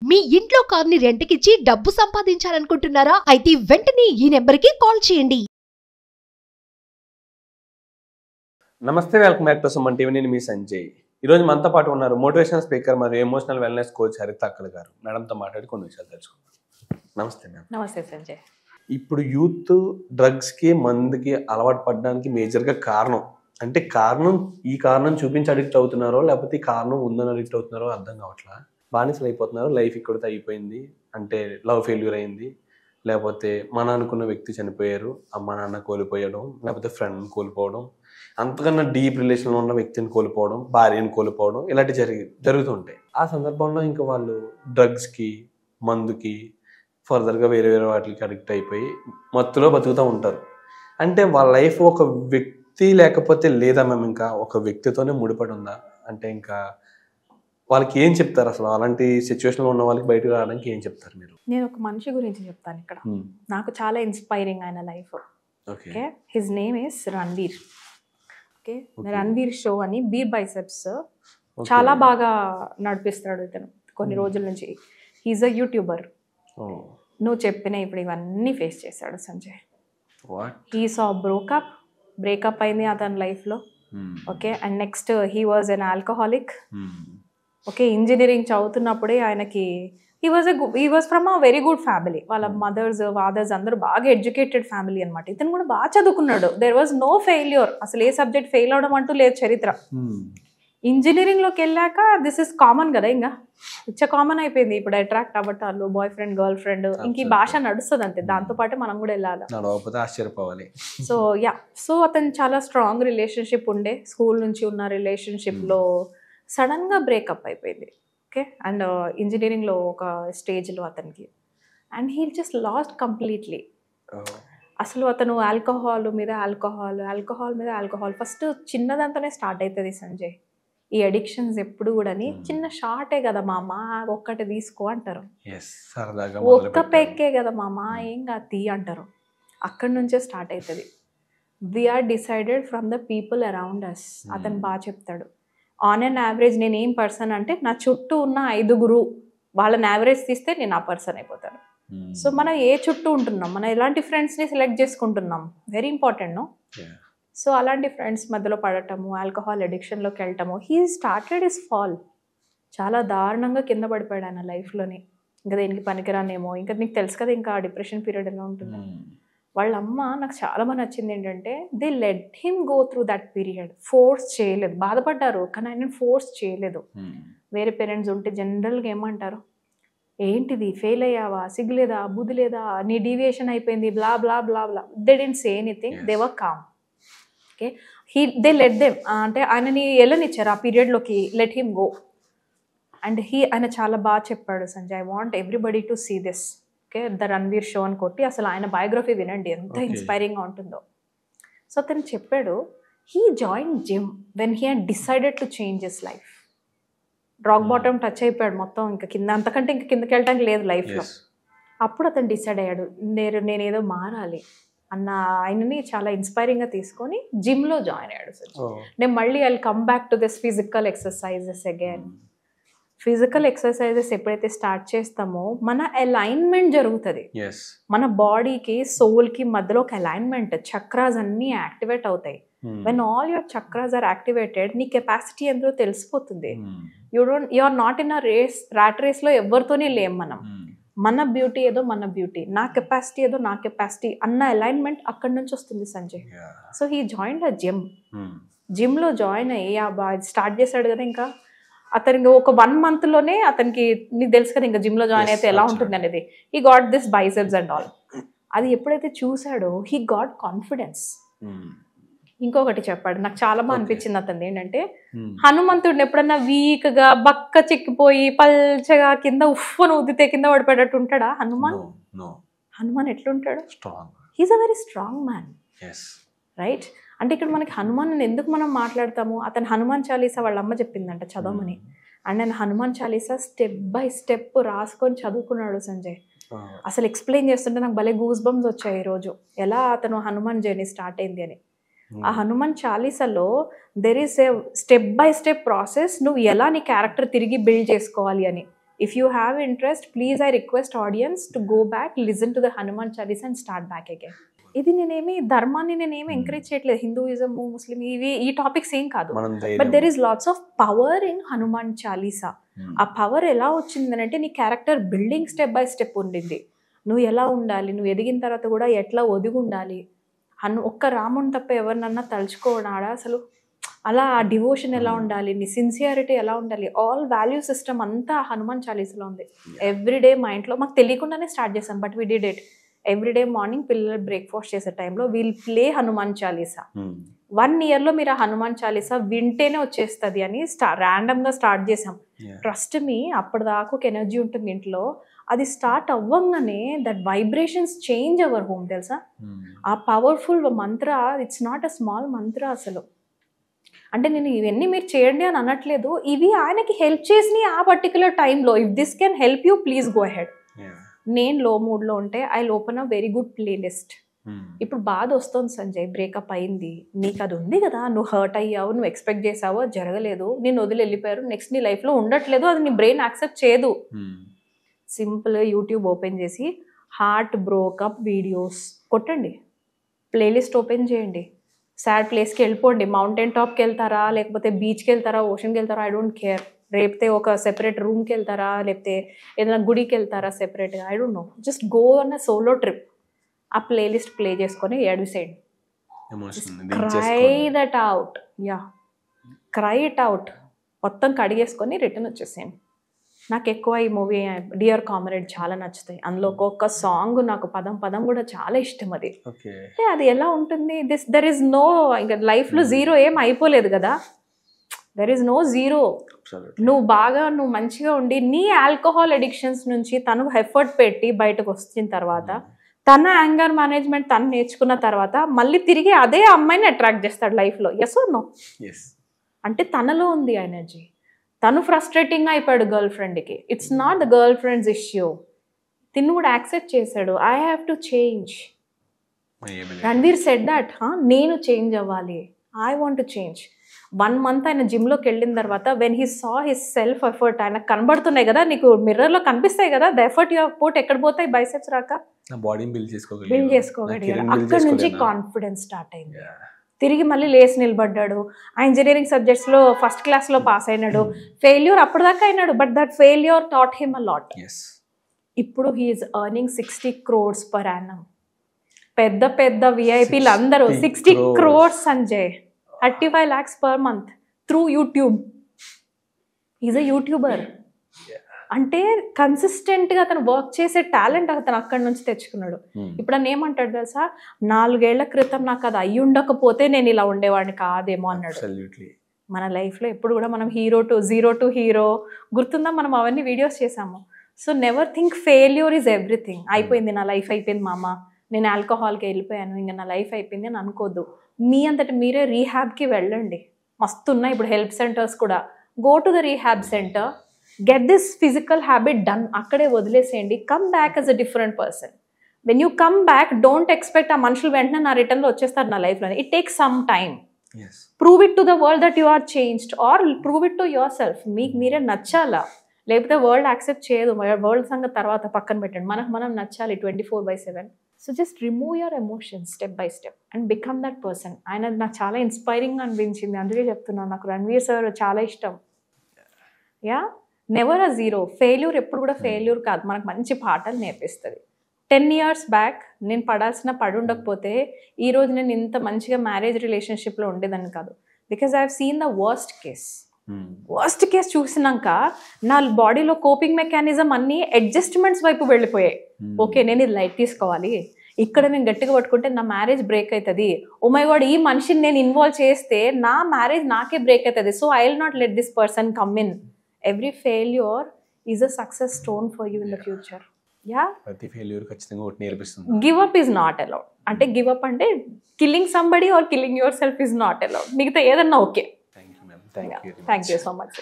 మీ ఇంట్లో కార్ని రెంట్కిచ్చి డబ్బు సంపాదించాలనుకుంటున్నారా? అయితే వెంటనే ఈ నెంబర్కి కాల్ చేయండి. నమస్తే, welcome back to Suman TV. నేను మీ సంజయ్. ఈరోజు మనతో పాటు ఉన్నారు మోటివేషనల్ స్పీకర్ మరియు ఎమోషనల్ వెల్నెస్ కోచ్ హరిత అక్కల్ గారు. మేడంతో మాట్లాడి కొన్ని విషయాలు తెలుసుకుందాం. నమస్తే మేడం. నమస్తే సంజయ్. ఇప్పుడు యూత్ డ్రగ్స్కి మందుకి అలవాటు పడడానికి మేజర్గా కారణం అంటే ఈ కారణం చూపించి అడిక్ట్ అవుతున్నారో లేకపోతే ఈ కారణం ఉందని అడిక్ట్ అవుతున్నారో అర్థం కావట్లా. బానిసలు అయిపోతున్నారు. లైఫ్ ఇక్కడితో అయిపోయింది అంటే లవ్ ఫెయిల్యూర్ అయింది, లేకపోతే మన అనుకున్న వ్యక్తి చనిపోయారు, అమ్మ నాన్న కోల్పోయడం, లేకపోతే ఫ్రెండ్ కోల్పోవడం, అంతకన్నా డీప్ రిలేషన్లో ఉన్న వ్యక్తిని కోల్పోవడం, భార్యను కోల్పోవడం, ఇలాంటివి జరుగుతుంటాయి. ఆ సందర్భంలో ఇంకా వాళ్ళు డ్రగ్స్కి మందుకి ఫర్దర్గా వేరే వేరే వాటికి అడిక్ట్ అయిపోయి మత్తులో బతుకుతూ ఉంటారు. అంటే వాళ్ళ లైఫ్ ఒక వ్యక్తి లేకపోతే లేదా మేము ఇంకా ఒక వ్యక్తితోనే ముడిపడి ఉందా అంటే ఇంకా వాళ్ళకి ఏం చెప్తారు? అసలు అలాంటి సిచ్యువేషన్లో ఉన్న వాళ్ళకి బయటకు రావడానికి ఏం చెప్తారు మీరు? నేను ఒక మనిషి గురించి చెప్తాను ఇక్కడ. నాకు చాలా ఇన్స్పైరింగ్ ఆయన life. Okay, his name is Ranveer. Okay, Ranveer show అని బీర్ బైసెప్స్ చాలా బాగా నడిపిస్తాడు ఇతను కొన్ని రోజుల నుంచి. He's a YouTuber. నువ్వు చెప్పిన ఇప్పుడు ఇవన్నీ ఫేస్ చేశాడు సంజయ్. హీ సా బ్రేకప్ అయింది అతని లైఫ్లో. Okay, and next he was an alcoholic. Okay, engineering చదువుతున్నప్పుడే ఆయనకి he was from a very good family. వాళ్ళ మదర్స్ ఫాదర్స్ అందరూ బాగా ఎడ్యుకేటెడ్ ఫ్యామిలీ అనమాట. ఇతను కూడా బాగా చదువుకున్నాడు. There was no failure. అసలు ఏ సబ్జెక్ట్ ఫెయిల్ అవడం అంటూ లేదు చరిత్ర. ఇంజనీరింగ్లోకి వెళ్ళాక దిస్ ఇస్ కామన్ కదా, ఇంకా కామన్ అయిపోయింది ఇప్పుడు. అట్రాక్ట్ అవ్వటాలు, బాయ్ ఫ్రెండ్ గర్ల్ ఫ్రెండ్, ఇంక ఈ భాష నడుస్తుంది అంతే. దాంతోపాటు మనం కూడా వెళ్ళాలి. ఆశ్చర్యపోవాలి. సో అతను చాలా స్ట్రాంగ్ రిలేషన్షిప్ ఉండే. స్కూల్ నుంచి ఉన్న రిలేషన్షిప్లో సడన్గా బ్రేకప్ అయిపోయింది. ఓకే, అండ్ ఇంజనీరింగ్లో ఒక స్టేజ్లో అతనికి and he just last completely. అసలు అతను ఆల్కహాల్ మీద ఆల్కహాల్ ఫస్ట్ చిన్నదంతోనే స్టార్ట్ అవుతుంది సంజయ్. ఈ అడిక్షన్స్ ఎప్పుడు కూడా చిన్న షార్టే కదా మామ, ఒక్కటి తీసుకో అంటారు. ఒక్క పెక్కే కదా మామ, ఏం కాదు తీ అంటారు. అక్కడి నుంచే స్టార్ట్ అవుతుంది. We're decided from the people around us. అతను బాగా చెప్తాడు. ఆన్ అన్ యావరేజ్ నేను ఏం పర్సన్ అంటే నా చుట్టూ ఉన్న 5 వాళ్ళని యావరేజ్ తీస్తే నేను ఆ పర్సన్ అయిపోతాను. సో మనం ఏ చుట్టూ ఉంటున్నాం, మనం ఎలాంటి ఫ్రెండ్స్ని సెలెక్ట్ చేసుకుంటున్నాం, వెరీ ఇంపార్టెంట్. నో, సో అలాంటి ఫ్రెండ్స్ మధ్యలో పడటము, ఆల్కహాల్ అడిక్షన్లోకి వెళ్ళటము. He started his fall. చాలా దారుణంగా కింద పడిపోయాడు ఆయన లైఫ్లోని. ఇంకా దేనికి పనికిరానేమో. ఇంకా నీకు తెలుసు కదా ఇంకా డిప్రెషన్ పీరియడ్ ఎలా ఉంటుందో. వాళ్ళ అమ్మ నాకు చాలా బాగా నచ్చింది ఏంటంటే they let him go through that period. Force చేయలేదు. బాధపడ్డారు కానీ ఆయన ఫోర్స్ చేయలేదు. వేరే పేరెంట్స్ ఉంటే జనరల్గా ఏమంటారు, ఏంటిది ఫెయిల్ అయ్యావా, సిగ్గులేదా, బుద్ధి లేదా, నీ డీవియేషన్ అయిపోయింది, blah blah blah blah. They didn't say anything, they were calm. Okay, they let them అంటే ఆయనని వెళ్ళనిచ్చారు ఆ పీరియడ్లోకి. Let him go. అండ్ ఆయన చాలా బాగా చెప్పాడు Sanjay. I want everybody to see this. Okay, the Ranveer show అని కొట్టి అసలు ఆయన బయోగ్రఫీ వినండి, ఎంత ఇన్స్పైరింగ్గా ఉంటుందో. సో అతను చెప్పాడు he join gym when he had decided to change his life. Rock bottom touch అయిపోయాడు మొత్తం. ఇంకా కింద, అంతకంటే ఇంకా కిందకి వెళ్ళడానికి లేదు లైఫ్లో. అప్పుడు అతను డిసైడ్ అయ్యాడు నేనేదో మారాలి అన్న ఆయనని చాలా ఇన్స్పైరింగ్గా తీసుకొని జిమ్లో జాయిన్ అయ్యాడు. నేను మళ్ళీ I come back to this physical exercises again. Physical exercises ఎప్పుడైతే స్టార్ట్ చేస్తామో మన అలైన్మెంట్ జరుగుతుంది. మన బాడీకి సోల్కి మధ్యలో ఒక అలైన్మెంట్, చక్రాస్ అన్నీ యాక్టివేట్ అవుతాయి. When all your chakras are activated నీ కెపాసిటీ ఎంతో తెలిసిపోతుంది. You are not in a race. Rat రేస్లో ఎవరితోనే లేం మనం. మన బ్యూటీ ఏదో మన బ్యూటీ, నా కెపాసిటీ ఏదో నా కెపాసిటీ అన్న అలైన్మెంట్ అక్కడి నుంచి వస్తుంది Sanjay. So he join the జిమ్లో జాయిన్ అయ్యి స్టార్ట్ చేశాడు కదా. ఇంకా అతనికి ఒక 1 monthలోనే అతనికి నీకు తెలుసు కదా ఇంకా జిమ్లో జాయిన్ అయితే ఎలా ఉంటుంది అనేది. He got this biceps and all. అది ఎప్పుడైతే చూసాడో హీ గాట్ కాన్ఫిడెన్స్. ఇంకొకటి చెప్పాడు నాకు చాలా బాగా అనిపించింది అతను ఏంటంటే, హనుమంతుడిని ఎప్పుడన్నా వీక్గా బక్క చిక్కిపోయి పల్చగా కింద ఉఫ్ఫను ఊదితే కింద పడిపోయేటట్టు ఉంటాడా హనుమాన్ ఎట్లుంటాడు? He's a very strong man, right? అంటే ఇక్కడ మనకి హనుమాన్ ఎందుకు మనం మాట్లాడతాము, అతను హనుమాన్ చాలీసా వాళ్ళ అమ్మ చెప్పిందంట చదవమని. అండ్ నేను Hanuman Chalisa step by step రాసుకొని చదువుకున్నాడు సంజయ్. అసలు ఎక్స్ప్లెయిన్ చేస్తుంటే నాకు భలే గూస్ బంప్స్ వచ్చాయి ఈరోజు, ఎలా అతను హనుమాన్ జర్నీ స్టార్ట్ అయింది అని. ఆ హనుమాన్ చాలీసాలో there is a step by step process, నువ్వు ఎలా నీ క్యారెక్టర్ తిరిగి బిల్డ్ చేసుకోవాలి అని. If you have interest, please I request audience to go back, listen to the Hanuman Chalisa and start back again. ఇది నేనేమి ధర్మాన్ని నేనేమి ఎంకరేజ్ చేయట్లేదు, హిందూయిజం ముస్లిం ఇవి ఈ టాపిక్స్ ఏం కాదు, but there is lots of power in Hanuman Chalisa. ఆ పవర్ ఎలా వచ్చింది అంటే నీ character building step by step ఉండింది. నువ్వు ఎలా ఉండాలి, నువ్వు ఎదిగిన తర్వాత కూడా ఎట్లా ఒదిగి ఉండాలి, ఒక్క రాముని తప్ప ఎవరినన్నా తలుచుకోవడాడా అసలు, అలా ఆ డివోషన్ ఎలా ఉండాలి, నీ సిన్సియారిటీ ఎలా ఉండాలి, ఆల్ వాల్యూ సిస్టమ్ అంతా హనుమాన్ చాలీసాలో ఉంది. ఎవ్రీడే మా ఇంట్లో మాకు తెలియకుండానే స్టార్ట్ చేసాం, but we did it. Everyday morning పిల్లలు బ్రేక్ఫాస్ట్ చేసే టైంలో వీల్ ప్లే హనుమాన్ చాలీసా. 1 yearలో మీరు ఆ హనుమాన్ చాలీసా వింటేనే వచ్చేస్తుంది అని ర్యాండమ్గా స్టార్ట్ చేసాం. ట్రస్ట్ మీ, అప్పటిదాకా ఒక ఎనర్జీ ఉంటుంది ఇంట్లో, అది స్టార్ట్ అవ్వంగానే that vibrations change our home తెలుసా. ఆ powerful Mantra, it's not a small మంత్ర అసలు. అంటే నేను ఇవన్నీ మీరు చేయండి అని అనట్లేదు, ఇవి ఆయనకి హెల్ప్ చేసినాయి ఆ పర్టికులర్ టైంలో. If this can help you please go ahead. నేను లో మూడ్లో ఉంటే I open a very good playlist. ఇప్పుడు బాధ వస్తుంది సంజయ్, బ్రేకప్ అయింది, నీకు అది ఉంది కదా, నువ్వు హర్ట్ అయ్యావు, నువ్వు ఎక్స్పెక్ట్ చేసావు, జరగలేదు, నేను వదిలి వెళ్ళిపోయారు, నెక్స్ట్ నీ లైఫ్లో ఉండట్లేదు, అది నీ బ్రెయిన్ యాక్సెప్ట్ చేయదు. సింపుల్గా యూట్యూబ్ ఓపెన్ చేసి హార్ట్ బ్రోకప్ వీడియోస్ కొట్టండి, ప్లేలిస్ట్ ఓపెన్ చేయండి, సాడ్ ప్లేస్కి వెళ్ళిపోండి, మౌంటైన్ టాప్కి వెళ్తారా, లేకపోతే బీచ్కి వెళ్తారా, ఓషన్కి వెళ్తారా, ఐ డోంట్ కేర్. రేపితే ఒక సెపరేట్ రూమ్కి వెళ్తారా, లేకపోతే ఏదైనా గుడికి వెళ్తారా సెపరేట్గా, I don't know, just go అన్న సోలో ట్రిప్. ఆ ప్లేలిస్ట్ ప్లే చేసుకొని ఏడుసేయండి, cry that out, yeah cry it out, మొత్తం కడిగేసుకొని రిటర్న్ వచ్చేసేయండి. నాకు ఎక్కువ ఈ మూవీ డియర్ కామ్రేడ్ చాలా నచ్చుతాయి. అందులో ఒక్కొక్క సాంగ్ నాకు పదం పదం కూడా చాలా ఇష్టం. అది అది ఎలా ఉంటుంది, దెర్ ఇస్ నో, ఇంకా లైఫ్లో జీరో ఏం అయిపోలేదు కదా, దెర్ ఇస్ నో జీరో. నువ్వు మంచిగా ఉండి నీ ఆల్కహాల్ అడిక్షన్స్ నుంచి తను ఎఫర్ట్ పెట్టి బయటకు వచ్చిన తర్వాత, తన యాంగర్ మేనేజ్మెంట్ తను నేర్చుకున్న తర్వాత మళ్ళీ తిరిగి అదే అమ్మాయిని అట్రాక్ట్ చేస్తాడు లైఫ్లో. Yes or no? అంటే తనలో ఉంది ఆ ఎనర్జీ. తను ఫ్రస్ట్రేటింగ్ అయిపోయాడు గర్ల్ ఫ్రెండ్కి, it's not the girl friends issue. తిను కూడా యాక్సెప్ట్ చేశాడు, I have to change. Ranveer said that, నేను చేంజ్ అవ్వాలి, I want to change. 1 month ఆయన జిమ్లోకి వెళ్ళిన తర్వాత when he saw his self effort, ఆయనకు కనబడుతున్నాయి కదా, నీకు మిర్రర్లో కనిపిస్తాయి కదా, ద ఎఫర్ట్ యూ పోట్ ఎక్కడ పోతాయి, బైసెప్స్ రాక బిల్డ్ చేసుకోగలిగాడు. అక్కడ నుంచి కాన్ఫిడెన్స్ స్టార్ట్ అయింది. తిరిగి మళ్ళీ లేచి నిలబడ్డాడు. ఆ ఇంజనీరింగ్ సబ్జెక్ట్స్లో ఫస్ట్ క్లాస్లో పాస్ అయినాడు. ఫెయిల్యూర్ అప్పటిదాకా అయినాడు, but that failure taught him a lot. ఇప్పుడు he's earning 60 crores per annum. పెద్ద పెద్ద విఐపీలు అందరూ 60 crores Sanjay, 35 lakhs per month through YouTube. Is a YouTuber. అంటే కన్సిస్టెంట్గా అతను వర్క్ చేసే టాలెంట్ అతను అక్కడి నుంచి తెచ్చుకున్నాడు. ఇప్పుడు అన్న ఏమంటాడు తెలుసా, 4 ఏళ్ల క్రితం నాకు అది అయ్యి ఉండకపోతే నేను ఇలా ఉండేవాడిని కాదేమో అన్నాడు. మన లైఫ్లో ఎప్పుడు కూడా మనం జీరో టు హీరో గుర్తుందా, మనం అవన్నీ వీడియోస్ చేసాము. So never think failure is everything. అయిపోయింది నా లైఫ్, అయిపోయింది మామ, నేను ఆల్కహాల్కి వెళ్ళిపోయాను, ఇంకా నా లైఫ్ అయిపోయింది అని అనుకోద్దు. మీ అంతటి మీరే రీహాబ్కి వెళ్ళండి, మస్తున్నాయి ఇప్పుడు హెల్ప్ సెంటర్స్ కూడా. Go to the rehab centre, get this physical habit done, అక్కడే వదిలేసేయండి. Come back as a different person. When you come back, don't expect ఆ మనుషులు వెంటనే నా రిటర్న్లో వచ్చేస్తారు నా లైఫ్లో. It takes some time. Prove it to the world that you are changed, or prove it to yourself. మీకు మీరే నచ్చాలా, లేకపోతే వరల్డ్ యాక్సెప్ట్ చేయదు. వరల్డ్ సంగతి తర్వాత పక్కన పెట్టండి, మనకు మనం నచ్చాలి 24/7. So just remove your emotions step by step and become that person. ఆయన నాకు చాలా ఇన్స్పైరింగ్ అనిపించింది, అందుకే చెప్తున్నాను. నాకు రణ్వీర్ సార్ చాలా ఇష్టం. Yeah, never a zero. Failure ఎప్పుడు కూడా ఫెయిల్యూర్ కాదు, మనకు మంచి పాఠాలు నేర్పిస్తుంది. 10 years బ్యాక్ నేను పడి ఉండకపోతే ఈరోజు నేను ఇంత మంచిగా మ్యారేజ్ రిలేషన్షిప్లో ఉండేదాన్ని కాదు. Because I have seen the worst case చూసినాక నా బాడీలో కోపింగ్ మెకానిజం అన్ని అడ్జస్ట్మెంట్స్ వైపు వెళ్ళిపోయాయి. ఓకే, నేను ఇది లైట్ తీసుకోవాలి, ఇక్కడ నేను గట్టిగా పట్టుకుంటే నా మ్యారేజ్ బ్రేక్ అవుతుంది, ఓ మై గాడ్ ఈ మనిషిని నేను ఇన్వాల్వ్ చేస్తే నా మ్యారేజ్ నాకే బ్రేక్ అవుతుంది, so I will not let this person come in. Every failure is a success stone for you in the future. Yeah, ప్రతి ఫెయిల్యూర్ ఖచ్చితంగా ఒకటి నేర్పిస్తుంది. Give up is not allowed. అంటే గివ్ అప్ అంటే killing somebody or killing yourself is not allowed. మిగతా ఏదన్నా okay. Thank you so much.